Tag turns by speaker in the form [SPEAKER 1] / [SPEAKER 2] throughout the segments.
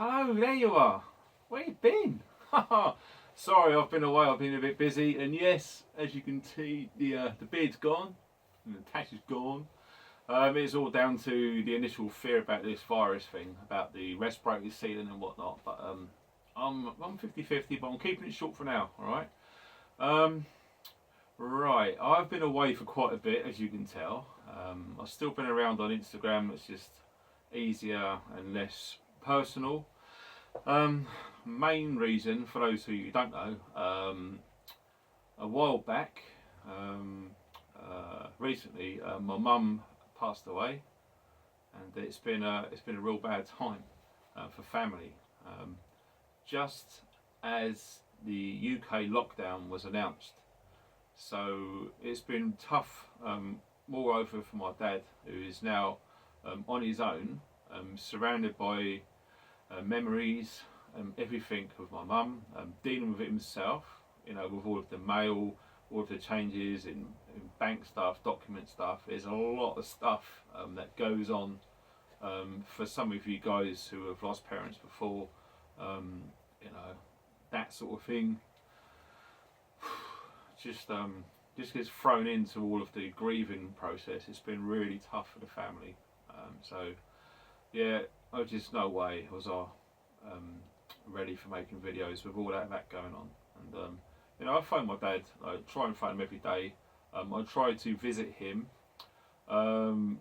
[SPEAKER 1] Hello, there you are. Where you been? Sorry, I've been away. I've been a bit busy, and yes, as you can see, the beard's gone, and the tash is gone. It's all down to the initial fear about this virus thing, about the respiratory sealing and whatnot. But I'm 50-50, but I'm keeping it short for now. All right. Right. I've been away for quite a bit, as you can tell. I've still been around on Instagram. It's just easier and less personal. Main reason, for those who don't know, a while back, recently, my mum passed away, and it's been a real bad time for family. Just as the UK lockdown was announced, so it's been tough. Moreover, for my dad, who is now on his own, surrounded by memories, everything of my mum, dealing with it himself, with all of the mail, all of the changes in bank stuff, document stuff. There's a lot of stuff that goes on for some of you guys who have lost parents before, that sort of thing. Just gets thrown into all of the grieving process. It's been really tough for the family. So yeah, I just no way was I ready for making videos with all that going on. And I phone my dad. I try and phone him every day. I try to visit him.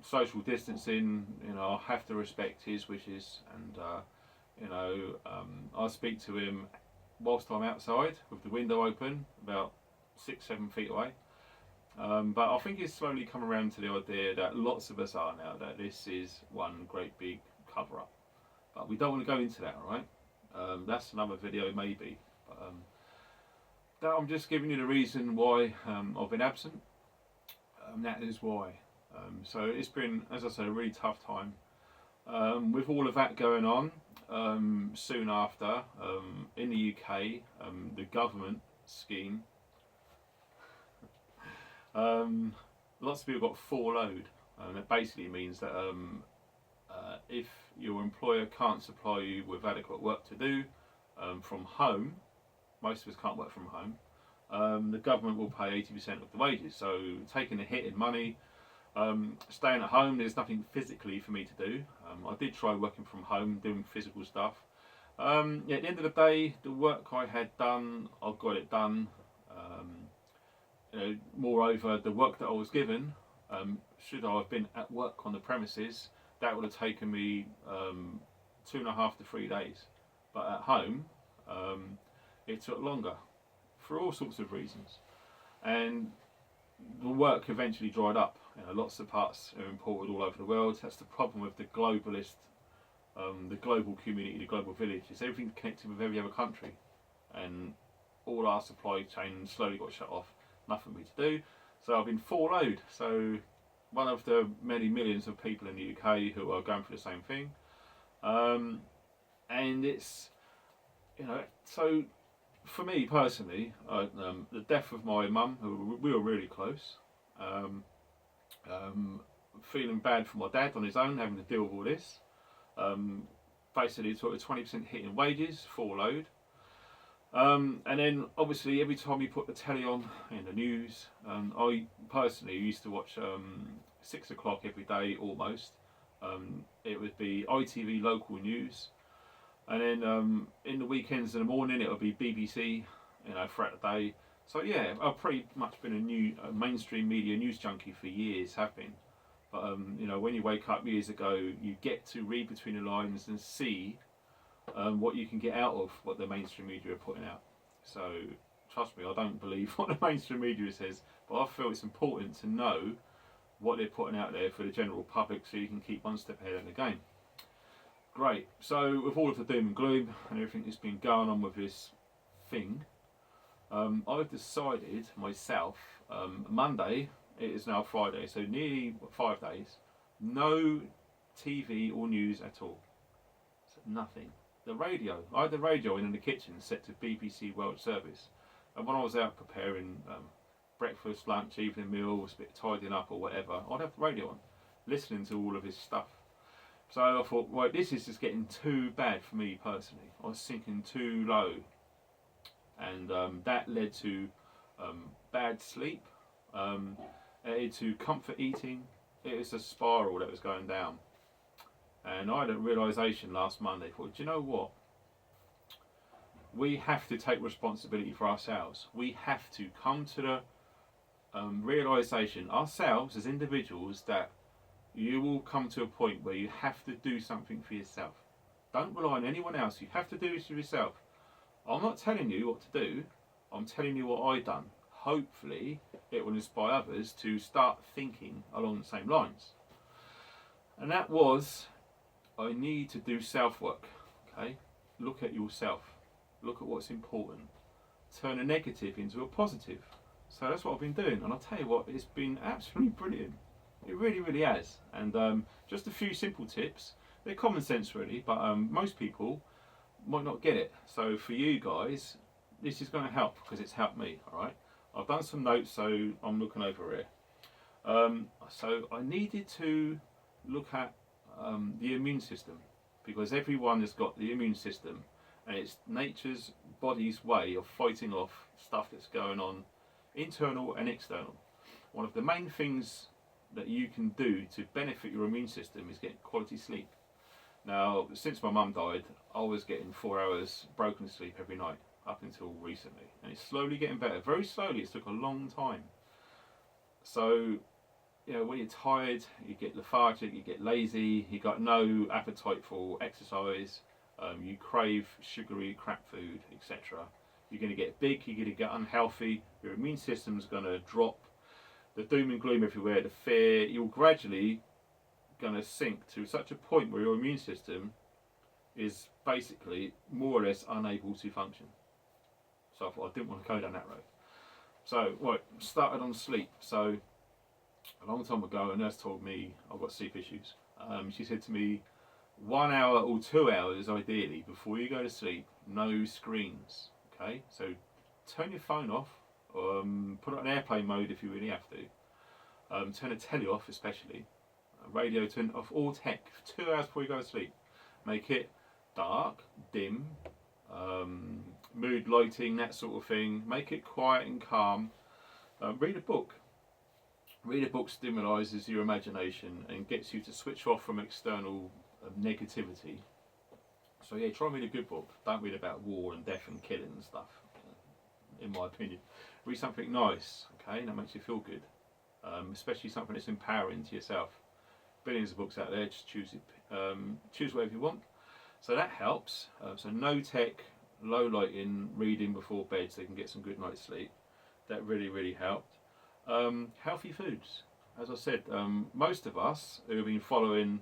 [SPEAKER 1] Social distancing, I have to respect his wishes, and I speak to him whilst I'm outside with the window open, about 6-7 feet away. But I think he's slowly come around to the idea that lots of us are now, that this is one great big cover up. But we don't want to go into that, alright? That's another video maybe. But I'm just giving you the reason why I've been absent. That is why. So it's been, as I said, a really tough time. With all of that going on, soon after, in the UK, the government scheme, lots of people got furloughed. It basically means that if your employer can't supply you with adequate work to do from home, most of us can't work from home, the government will pay 80% of the wages. So taking a hit in money, staying at home, there's nothing physically for me to do. I did try working from home, doing physical stuff. At the end of the day, the work I had done, I got it done. Moreover, the work that I was given, should I have been at work on the premises, that would have taken me 2.5 to 3 days. But at home, it took longer for all sorts of reasons. And the work eventually dried up. Lots of parts are imported all over the world. That's the problem with the globalist, the global community, the global village. It's everything connected with every other country. And all our supply chain slowly got shut off. Nothing for me to do. So I've been furloughed. So one of the many millions of people in the UK who are going through the same thing. And it's, so for me personally, the death of my mum, who we were really close, feeling bad for my dad on his own, having to deal with all this. Basically took a 20% hit in wages, furloughed. And then obviously every time you put the telly on in the news, I personally used to watch 6 o'clock every day almost. It would be ITV local news, and then in the weekends in the morning it would be BBC, throughout the day. So yeah, I've pretty much been a mainstream media news junkie for years, have been. But when you wake up years ago, you get to read between the lines and see what you can get out of what the mainstream media are putting out. So trust me, I don't believe what the mainstream media says, but I feel it's important to know what they're putting out there for the general public, so you can keep one step ahead of the game. Great. So with all of the doom and gloom and everything that's been going on with this thing, I've decided myself, Monday, it is now Friday, so nearly 5 days, no TV or news at all. So nothing. The radio, I had the radio in the kitchen set to BBC World Service, and when I was out preparing breakfast, lunch, evening meals, a bit of tidying up or whatever, I'd have the radio on, listening to all of his stuff. So I thought, right, this is just getting too bad for me personally. I was sinking too low, and that led to bad sleep. It led to comfort eating. It was a spiral that was going down. And I had a realisation last Monday. I thought, do you know what? We have to take responsibility for ourselves. We have to come to the realisation ourselves as individuals that you will come to a point where you have to do something for yourself. Don't rely on anyone else. You have to do this for yourself. I'm not telling you what to do. I'm telling you what I've done. Hopefully, it will inspire others to start thinking along the same lines. And that was, I need to do self-work. Okay? Look at yourself. Look at what's important. Turn a negative into a positive. So that's what I've been doing. And I'll tell you what, it's been absolutely brilliant. It really, really has. And just a few simple tips. They're common sense really, but most people might not get it. So for you guys, this is going to help because it's helped me, alright? I've done some notes, so I'm looking over here. So I needed to look at the immune system, because everyone has got the immune system, and it's nature's body's way of fighting off stuff that's going on, internal and external. One of the main things that you can do to benefit your immune system is get quality sleep. Now, since my mum died, I was getting 4 hours broken sleep every night up until recently, and it's slowly getting better. Very slowly. It took a long time. So, you know, when you're tired, you get lethargic, you get lazy, you got no appetite for exercise, you crave sugary crap food, etc. You're going to get big, you're going to get unhealthy, your immune system's going to drop, the doom and gloom everywhere, the fear, you're gradually going to sink to such a point where your immune system is basically more or less unable to function. So I thought I didn't want to go down that road. So, right, started on sleep. So, a long time ago, a nurse told me I've got sleep issues. She said to me, 1 hour or 2 hours ideally before you go to sleep, no screens. Okay, so turn your phone off, put it on airplane mode if you really have to. Turn the telly off, especially. Radio, turn off all tech 2 hours before you go to sleep. Make it dark, dim, mood lighting, that sort of thing. Make it quiet and calm. Read a book. Read a book stimulates your imagination and gets you to switch off from external negativity. So yeah, try and read a good book. Don't read about war and death and killing and stuff, in my opinion. Read something nice, okay, that makes you feel good. Especially something that's empowering to yourself. Billions of books out there, just choose whatever you want. So that helps. So no tech, low lighting, reading before bed so you can get some good night's sleep. That really, really helped. Healthy foods. As I said, most of us who have been following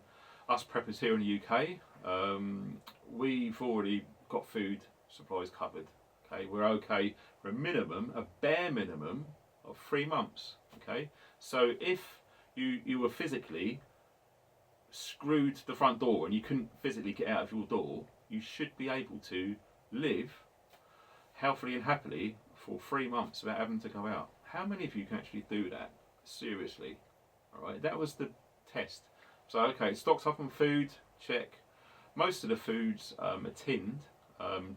[SPEAKER 1] us preppers here in the UK, we've already got food supplies covered. Okay, we're okay for a bare minimum of 3 months. Okay, so if you were physically screwed to the front door and you couldn't physically get out of your door, you should be able to live healthily and happily for 3 months without having to go out. How many of you can actually do that? Seriously. Alright, that was the test. So okay, stocked up on food, check. Most of the foods are tinned,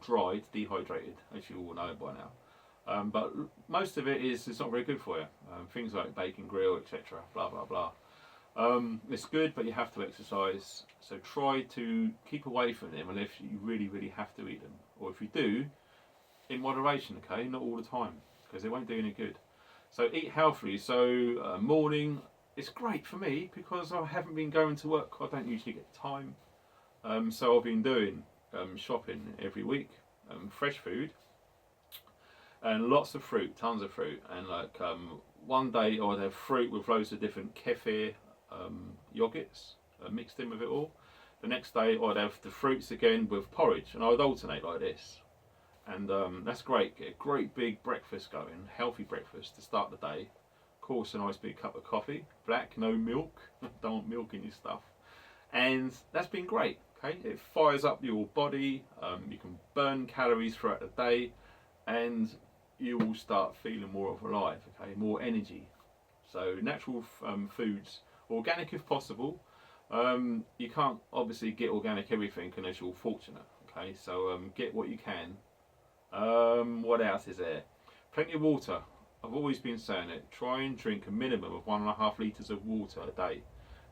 [SPEAKER 1] dried, dehydrated, as you all know by now. But most of it is not very good for you. Things like bacon, grill, etc. Blah blah blah. It's good, but you have to exercise. So try to keep away from them unless you really, really have to eat them. Or if you do, in moderation, okay? Not all the time, because they won't do any good. So eat healthily. So morning, it's great for me because I haven't been going to work. I don't usually get time. So I've been doing shopping every week, fresh food, and lots of fruit, tons of fruit. And like one day I'd have fruit with loads of different kefir yogurts mixed in with it all. The next day I'd have the fruits again with porridge, and I'd alternate like this. And that's great. Get a great big breakfast going, healthy breakfast to start the day. Of course, a nice big cup of coffee, black, no milk. Don't want milk in your stuff. And that's been great. Okay, it fires up your body. You can burn calories throughout the day, and you will start feeling more alive. Okay, more energy. So natural foods, organic if possible. You can't obviously get organic everything unless you're fortunate. Okay, so get what you can. What else is there? Plenty of water. I've always been saying it. Try and drink a minimum of 1.5 litres of water a day.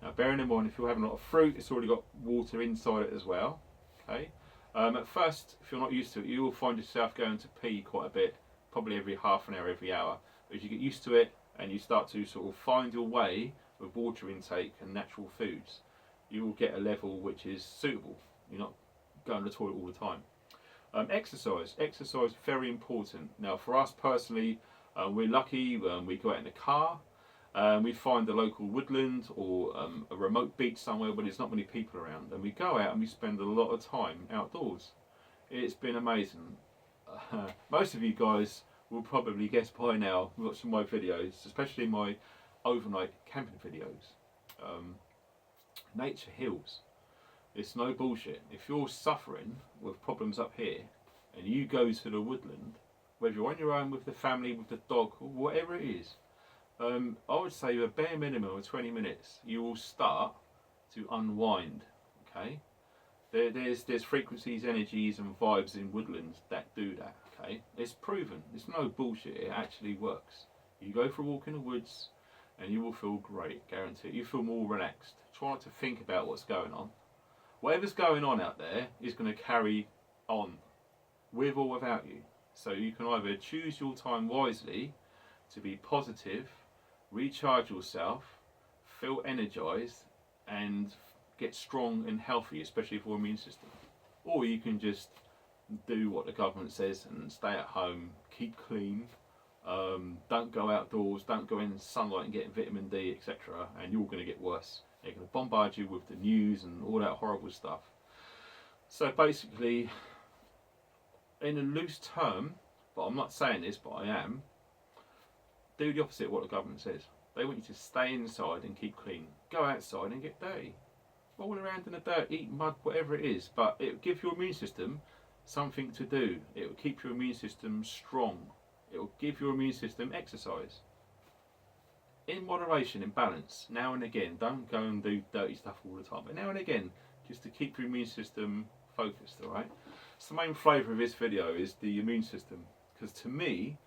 [SPEAKER 1] Now, bearing in mind, if you're having a lot of fruit, it's already got water inside it as well. Okay. At first, if you're not used to it, you will find yourself going to pee quite a bit, probably every half an hour, every hour. But as you get used to it and you start to sort of find your way with water intake and natural foods, you will get a level which is suitable. You're not going to the toilet all the time. Exercise is very important. Now, for us personally, we're lucky. We go out in the car, we find a local woodland or a remote beach somewhere where there's not many people around, and we go out and we spend a lot of time outdoors. It's been amazing. Most of you guys will probably guess by now, watching my videos, especially my overnight camping videos. Nature heals. It's no bullshit. If you're suffering with problems up here and you go to the woodland, whether you're on your own, with the family, with the dog, or whatever it is, I would say a bare minimum of 20 minutes, you will start to unwind. Okay, there's frequencies, energies, and vibes in woodlands that do that. Okay, it's proven. It's no bullshit. It actually works. You go for a walk in the woods, and you will feel great. Guarantee. You feel more relaxed. Try not to think about what's going on. Whatever's going on out there is going to carry on, with or without you. So you can either choose your time wisely to be positive, recharge yourself, feel energized, and get strong and healthy, especially for your immune system. Or you can just do what the government says and stay at home, keep clean, don't go outdoors, don't go in sunlight and get vitamin D, etc. And you're going to get worse. They're going to bombard you with the news and all that horrible stuff. So basically, in a loose term, but I'm not saying this, but I am, do the opposite of what the government says. They want you to stay inside and keep clean. Go outside and get dirty. Roll around in the dirt, eat mud, whatever it is. But it will give your immune system something to do. It will keep your immune system strong. It will give your immune system exercise. In moderation, in balance, now and again. Don't go and do dirty stuff all the time, but now and again, just to keep your immune system focused, alright? So the main flavour of this video is the immune system, because to me,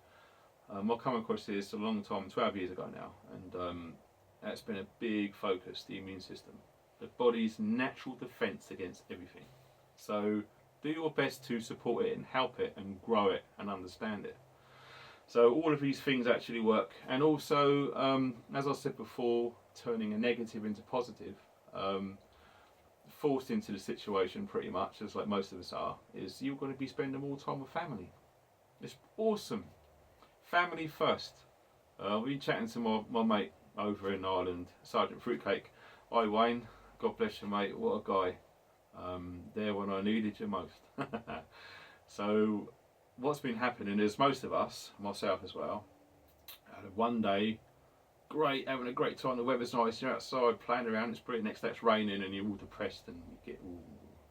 [SPEAKER 1] I've come across this a long time, 12 years ago now, and that's been a big focus, the immune system. The body's natural defence against everything. So do your best to support it and help it and grow it and understand it. So all of these things actually work, and also, as I said before, turning a negative into positive, forced into the situation pretty much, as like most of us are, is you're going to be spending more time with family. It's awesome. Family first. We've been chatting to my mate over in Ireland, Sergeant Fruitcake. Hi Wayne, God bless you mate, what a guy. There when I needed you most. So what's been happening is most of us, myself as well, one day, great, having a great time, the weather's nice, you're outside playing around, it's brilliant, next day it's raining and you're all depressed and you get all,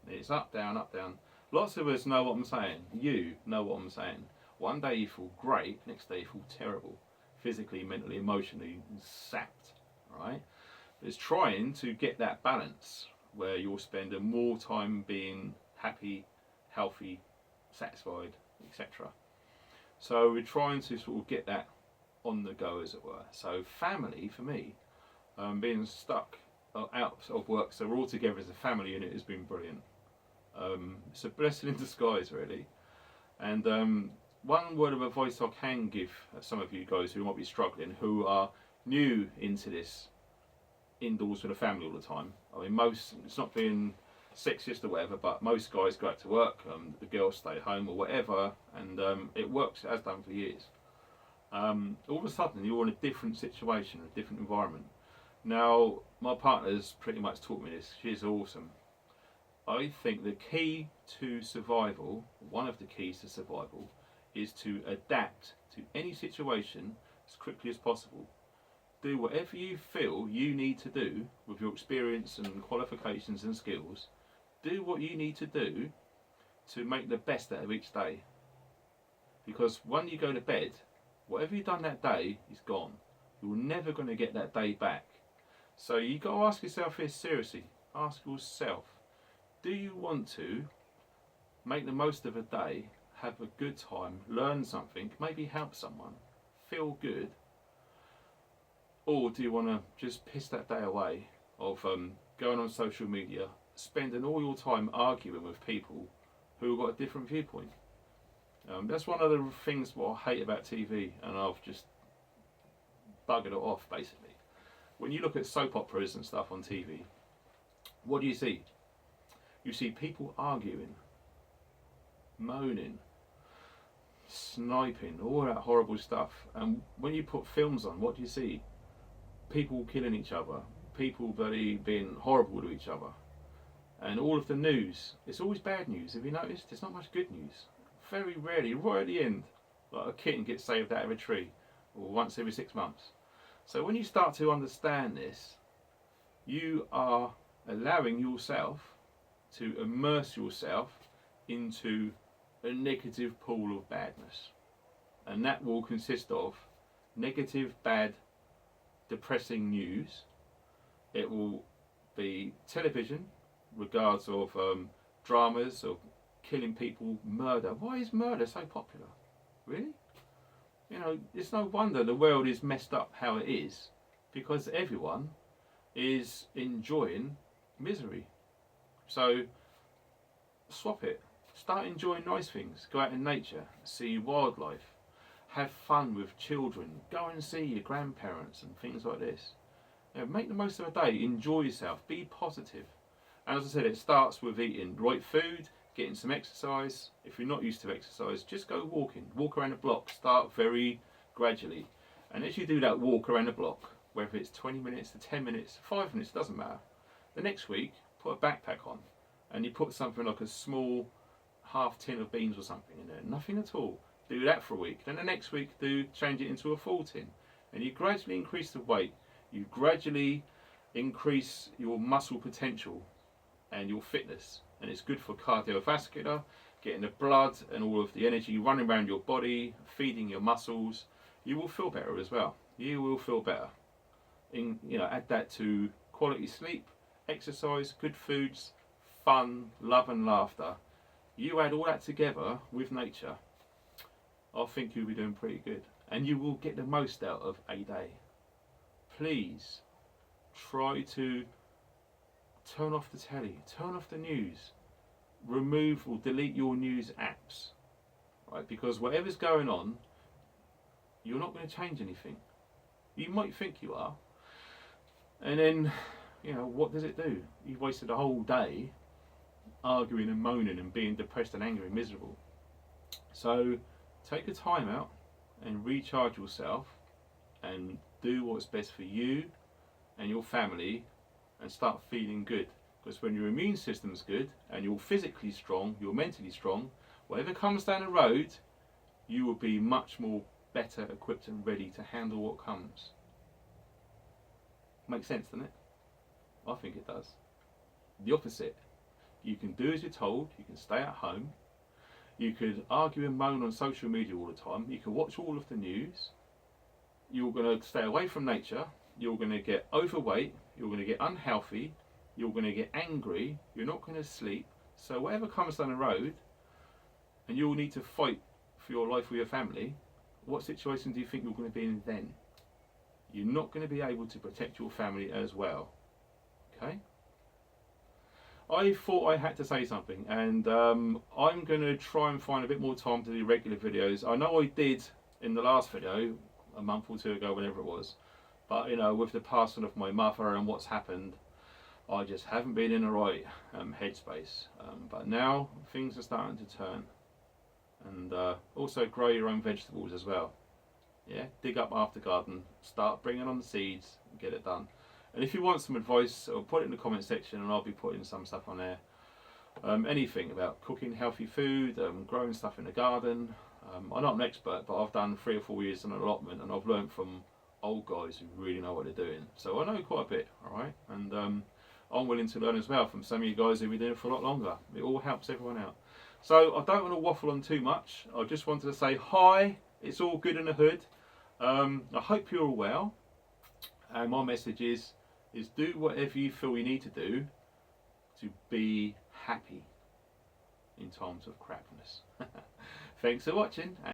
[SPEAKER 1] it's up, down, up, down. Lots of us know what I'm saying, you know what I'm saying. One day you feel great, next day you feel terrible, physically, mentally, emotionally, sapped, right? It's trying to get that balance where you're spending more time being happy, healthy, satisfied, etc. So we're trying to sort of get that on the go, as it were. So family, for me, being stuck out of work, so we're all together as a family unit, has been brilliant. It's a blessing in disguise, really. And one word of advice I can give some of you guys who might be struggling, who are new into this, indoors with a family all the time. I mean, it's not being sexist or whatever, but most guys go out to work, the girls stay home or whatever, and it works, it has done for years. All of a sudden you're in a different situation, a different environment. Now, my partner's pretty much taught me this, she's awesome. I think the key to survival, one of the keys to survival, is to adapt to any situation as quickly as possible. Do whatever you feel you need to do with your experience and qualifications and skills. Do what you need to do to make the best out of each day. Because when you go to bed, whatever you've done that day is gone. You're never going to get that day back. So you got to ask yourself this seriously. Ask yourself, do you want to make the most of a day, have a good time, learn something, maybe help someone, feel good? Or do you want to just piss that day away of going on social media, spending all your time arguing with people who have got a different viewpoint? That's one of the things what I hate about TV, and I've just buggered it off basically. When you look at soap operas and stuff on TV, what do you see? You see people arguing, moaning, sniping, all that horrible stuff. And when you put films on, what do you see? People killing each other, people bloody being horrible to each other. And all of the news, it's always bad news. Have you noticed? There's not much good news. Very rarely, right at the end, like a kitten gets saved out of a tree, or once every 6 months. So when you start to understand this, you are allowing yourself to immerse yourself into a negative pool of badness. And that will consist of negative, bad, depressing news. It will be television, regards of dramas of killing people, murder. Why is murder so popular? Really? You know, it's no wonder the world is messed up how it is, because everyone is enjoying misery. So swap it. Start enjoying nice things. Go out in nature, see wildlife, have fun with children, go and see your grandparents and things like this. You know, make the most of a day, enjoy yourself, be positive. And as I said, it starts with eating the right food, getting some exercise. If you're not used to exercise, just go walking. Walk around the block. Start very gradually. And as you do that walk around the block, whether it's 20 minutes to 10 minutes, 5 minutes, doesn't matter. The next week, put a backpack on and you put something like a small half tin of beans or something in there. Nothing at all. Do that for a week. Then the next week, change it into a full tin. And you gradually increase the weight. You gradually increase your muscle potential and your fitness. And it's good for cardiovascular, getting the blood and all of the energy running around your body, feeding your muscles. You will feel better as well. You will feel better. Add that to quality sleep, exercise, good foods, fun, love and laughter. You add all that together with nature, I think you'll be doing pretty good. And you will get the most out of a day. Please try to turn off the telly, turn off the news, remove or delete your news apps, right? Because whatever's going on, you're not going to change anything. You might think you are, and then, what does it do? You've wasted a whole day arguing and moaning and being depressed and angry and miserable. So take a time out and recharge yourself and do what's best for you and your family, and start feeling good. Because when your immune system's good and you're physically strong, you're mentally strong, whatever comes down the road, you will be much more better equipped and ready to handle what comes. Makes sense, doesn't it? I think it does. The opposite. You can do as you're told, you can stay at home, you could argue and moan on social media all the time, you can watch all of the news, you're going to stay away from nature, you're going to get overweight, you're going to get unhealthy, you're going to get angry, you're not going to sleep. So whatever comes down the road, and you'll need to fight for your life with your family, what situation do you think you're going to be in then? You're not going to be able to protect your family as well. Okay? I thought I had to say something, and I'm going to try and find a bit more time to do regular videos. I know I did in the last video, a month or two ago, whenever it was, but with the passing of my mother and what's happened, I just haven't been in the right headspace. But now things are starting to turn, and also grow your own vegetables as well. Yeah, dig up after garden, start bringing on the seeds, and get it done. And if you want some advice, put it in the comment section, and I'll be putting some stuff on there. Anything about cooking healthy food, growing stuff in the garden. I'm not an expert, but I've done 3 or 4 years in an allotment, and I've learned from old guys who really know what they're doing. So I know quite a bit, alright? And I'm willing to learn as well from some of you guys who've been doing it for a lot longer. It all helps everyone out. So I don't want to waffle on too much. I just wanted to say hi, it's all good in the hood. I hope you're all well. And my message is do whatever you feel you need to do to be happy in times of crapness. Thanks for watching.